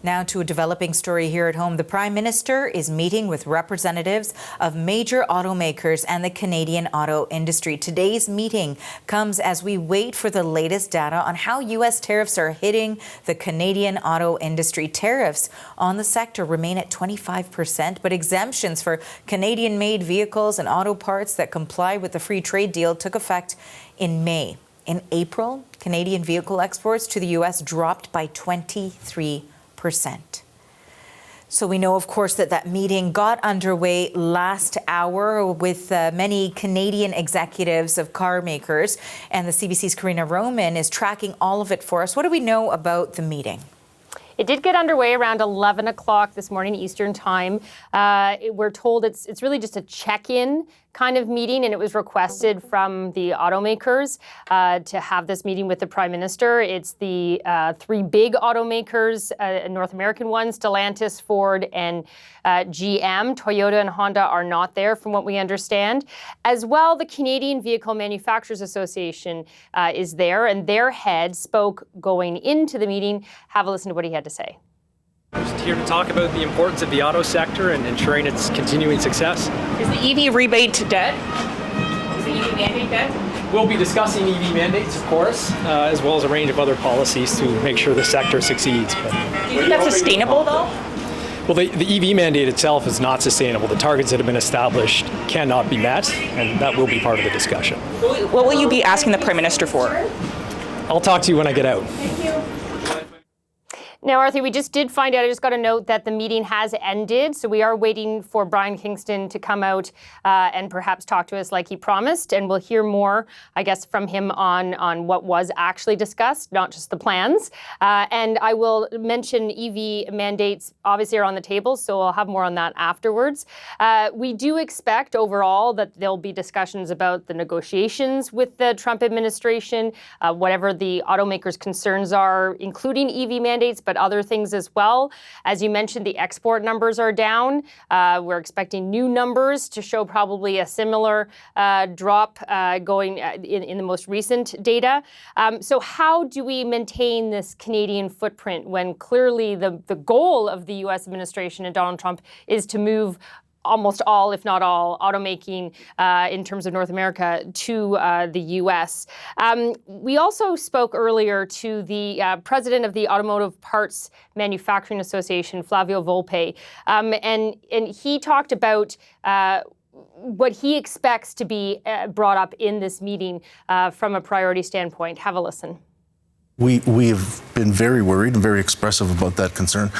Now to a developing story here at home. The Prime Minister is meeting with representatives of major automakers and the Canadian auto industry. Today's meeting comes as we wait for the latest data on how U.S. tariffs are hitting the Canadian auto industry. Tariffs on the sector remain at 25%, but exemptions for Canadian-made vehicles and auto parts that comply with the free trade deal took effect in May. In April, Canadian vehicle exports to the U.S. dropped by 23%. So we know, of course, that meeting got underway last hour with many Canadian executives of car makers, and the CBC's Karina Roman is tracking all of it for us. What do we know about the meeting? It did get underway around 11 o'clock this morning Eastern time. We're told it's really just a check-in kind of meeting, and it was requested from the automakers to have this meeting with the Prime Minister. It's the three big automakers, North American ones, Stellantis, Ford, and GM. Toyota and Honda are not there, from what we understand. As well, the Canadian Vehicle Manufacturers Association is there, and their head spoke going into the meeting. Have a listen to what he had to say. Just here to talk about the importance of the auto sector and ensuring its continuing success. Is the EV rebate dead? Is the EV mandate dead? We'll be discussing EV mandates, of course, as well as a range of other policies to make sure the sector succeeds. But do you think that's sustainable, though? Well, the EV mandate itself is not sustainable. The targets that have been established cannot be met, and that will be part of the discussion. What will you be asking the Prime Minister for? I'll talk to you when I get out. Thank you. Now, Arthur, we just did find out, I just got a note that the meeting has ended, so we are waiting for Brian Kingston to come out and perhaps talk to us like he promised, and we'll hear more, I guess, from him on what was actually discussed, not just the plans. And I will mention EV mandates obviously are on the table, so I'll have more on that afterwards. We do expect overall that there'll be discussions about the negotiations with the Trump administration, whatever the automakers' concerns are, including EV mandates, but other things as well. As you mentioned, the export numbers are down. We're expecting new numbers to show probably a similar drop going in the most recent data. So how do we maintain this Canadian footprint when clearly the goal of the U.S. administration and Donald Trump is to move almost all, if not all, automaking in terms of North America to the U.S. We also spoke earlier to the president of the Automotive Parts Manufacturing Association, Flavio Volpe, and he talked about what he expects to be brought up in this meeting from a priority standpoint. Have a listen. We have been very worried and very expressive about that concern,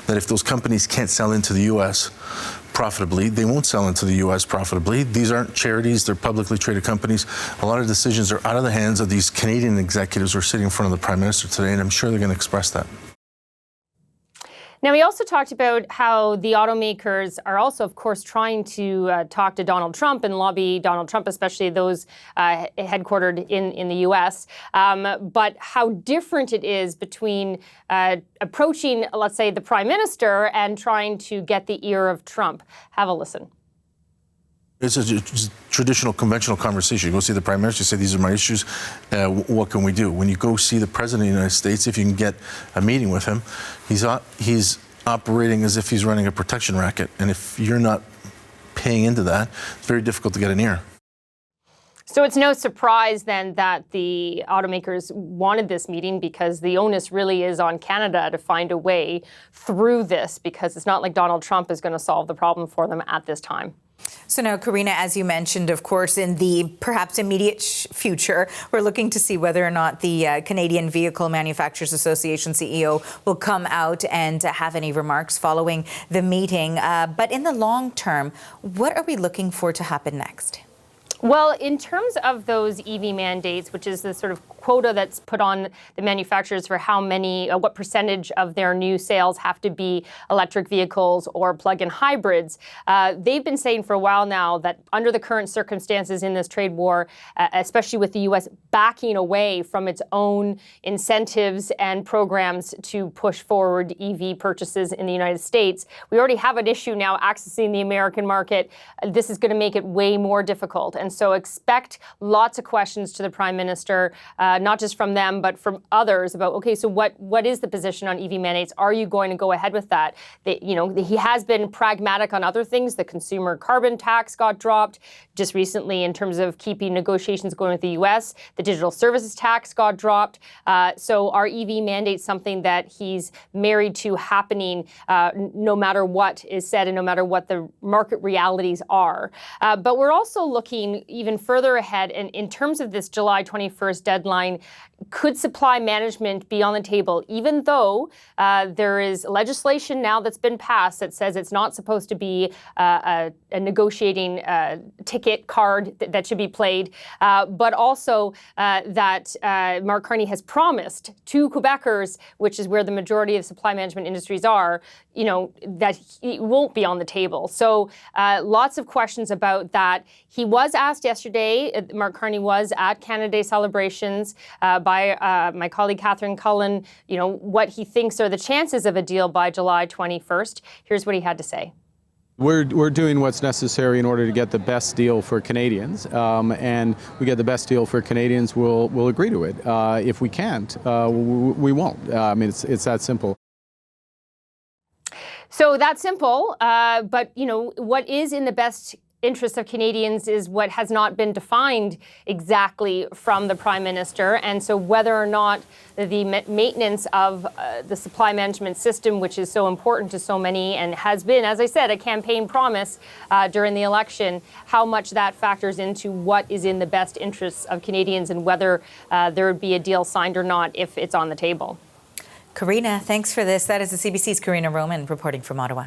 that if those companies can't sell into the U.S. profitably, they won't sell into the U.S. profitably. These aren't charities, they're publicly traded companies. A lot of decisions are out of the hands of these Canadian executives who are sitting in front of the Prime Minister today, and I'm sure they're going to express that. Now, we also talked about how the automakers are also, of course, trying to talk to Donald Trump and lobby Donald Trump, especially those headquartered in the U.S., but how different it is between approaching, let's say, the Prime Minister and trying to get the ear of Trump. Have a listen. It's a traditional, conventional conversation. You go see the Prime Minister, you say, these are my issues, what can we do? When you go see the President of the United States, if you can get a meeting with him, he's operating as if he's running a protection racket. And if you're not paying into that, it's very difficult to get an ear. So it's no surprise then that the automakers wanted this meeting, because the onus really is on Canada to find a way through this, because it's not like Donald Trump is going to solve the problem for them at this time. So now, Karina, as you mentioned, of course, in the perhaps immediate future, we're looking to see whether or not the Canadian Vehicle Manufacturers Association CEO will come out and have any remarks following the meeting. But in the long term, what are we looking for to happen next? Well, in terms of those EV mandates, which is the sort of quota that's put on the manufacturers for how many, what percentage of their new sales have to be electric vehicles or plug-in hybrids, they've been saying for a while now that under the current circumstances in this trade war, especially with the U.S. backing away from its own incentives and programs to push forward EV purchases in the United States, we already have an issue now accessing the American market. This is going to make it way more difficult. And And so expect lots of questions to the Prime Minister, not just from them, but from others about, okay, so what is the position on EV mandates? Are you going to go ahead with that? He has been pragmatic on other things. The consumer carbon tax got dropped just recently in terms of keeping negotiations going with the U.S. The digital services tax got dropped. So are EV mandates something that he's married to happening no matter what is said and no matter what the market realities are? But we're also looking even further ahead. And in terms of this July 21st deadline, could supply management be on the table, even though there is legislation now that's been passed that says it's not supposed to be a negotiating ticket card that should be played, but also that Mark Carney has promised to Quebecers, which is where the majority of supply management industries are, that he won't be on the table. So lots of questions about that. He was asked yesterday, Mark Carney was at Canada Day celebrations by my colleague Catherine Cullen, what he thinks are the chances of a deal by July 21st. Here's what he had to say. We're doing what's necessary in order to get the best deal for Canadians, and we get the best deal for Canadians, we'll agree to it. If we can't, we won't. I mean, it's that simple. So that's simple, but what is in the best interest of Canadians is what has not been defined exactly from the Prime Minister. And so whether or not the maintenance of the supply management system, which is so important to so many and has been, as I said, a campaign promise during the election, how much that factors into what is in the best interests of Canadians and whether there would be a deal signed or not if it's on the table. Karina, thanks for this. That is the CBC's Karina Roman reporting from Ottawa.